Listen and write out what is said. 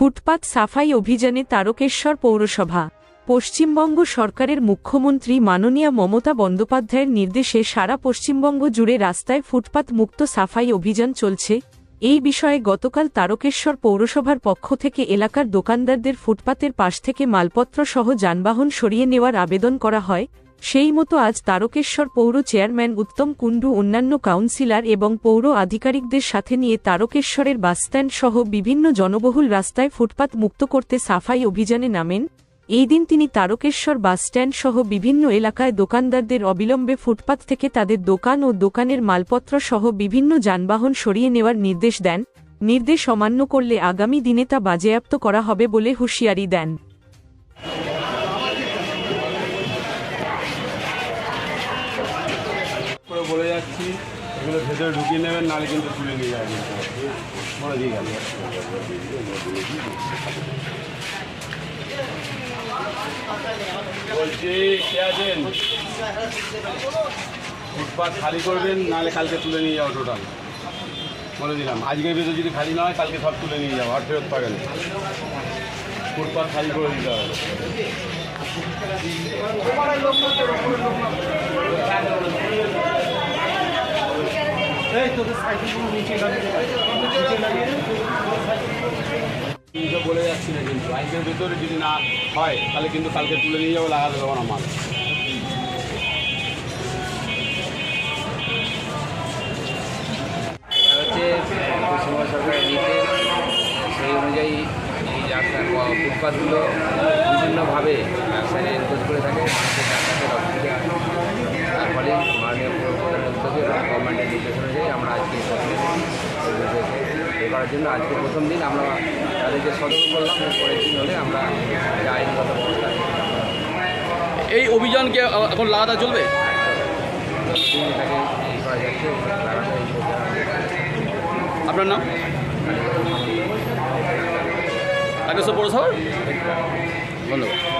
ফুটপাত সাফাই অভিযানে তারকেশ্বর পৌরসভা। পশ্চিমবঙ্গ সরকারের মুখ্যমন্ত্রী মাননীয়া মমতা বন্দ্যোপাধ্যায়ের নির্দেশে সারা পশ্চিমবঙ্গ জুড়ে রাস্তায় ফুটপাত মুক্ত সাফাই অভিযান চলছে। এই বিষয়ে গতকাল তারকেশ্বর পৌরসভার পক্ষ থেকে এলাকার দোকানদারদের ফুটপাতের পাশ থেকে মালপত্র সহ যানবাহন সরিয়ে নেওয়ার আবেদন করা হয়। সেই মতো আজ তারকেশ্বর পৌর চেয়ারম্যান উত্তম কুণ্ডু অন্যান্য কাউন্সিলর এবং পৌর আধিকারিকদের সাথে নিয়ে তারকেশ্বরের বাসস্ট্যান্ড সহ বিভিন্ন জনবহুল রাস্তায় ফুটপাত মুক্ত করতে সাফাই অভিযানে নামেন। এই দিন তিনি তারকেশ্বর বাসস্ট্যান্ড সহ বিভিন্ন এলাকায় দোকানদারদের অবিলম্বে ফুটপাত থেকে তাদের দোকান ও দোকানের মালপত্র সহ বিভিন্ন যানবাহন সরিয়ে নেওয়ার নির্দেশ দেন। নির্দেশ অমান্য করলে আগামী দিনে তা বাজেয়াপ্ত করা হবে বলে হুঁশিয়ারি দেন। বলে যাচ্ছি এগুলো ভেতরে ঢুকিয়ে নেবেন, নাহলে কিন্তু তুলে নিয়ে যাবেন। বলে দিয়ে গেল বলছি কে আছেন? ফুটপাত খালি করবেন, নাহলে কালকে তুলে নিয়ে যাও টোটাল। বলে দিলাম, আজকের ভেতর যদি খালি না হয় কালকে সব তুলে নিয়ে যাও, আর ফেরত পাবেন। ফুটপাত খালি করে দিতে হবে। বলে যাচ্ছি না, কিন্তু আজকের ভেতরে যদি না হয় তাহলে কিন্তু কালকে তুলে নিয়ে যাবো, লাগাতে দেবো না মাল। হচ্ছে পশ্চিমবঙ্গ সরকারের নির্দেশ, সেই অনুযায়ী এই রাস্তার ফুটপাতগুলো বিভিন্নভাবে রাস্তায় এনক্রোচ করে থাকে, মানুষের যাতায়াতের অসুবিধা হয়। তার ফলে মাননীয় প্রধানের উদ্যোগে এবং গভর্নমেন্টের নির্দেশ অনুযায়ী আমরা আজকে এ করার জন্য আজকে প্রথম দিন আমরা তাদেরকে সতর্ক করলাম, পরের দিন হলে আমরা আইনগত ব্যবস্থা। এই অভিযানকে এখন লাগাতার চলবে? এটাকে এই করা যাচ্ছে, আপনার নাম? তারকেশ্বর পৌরসভা। ধন্যবাদ।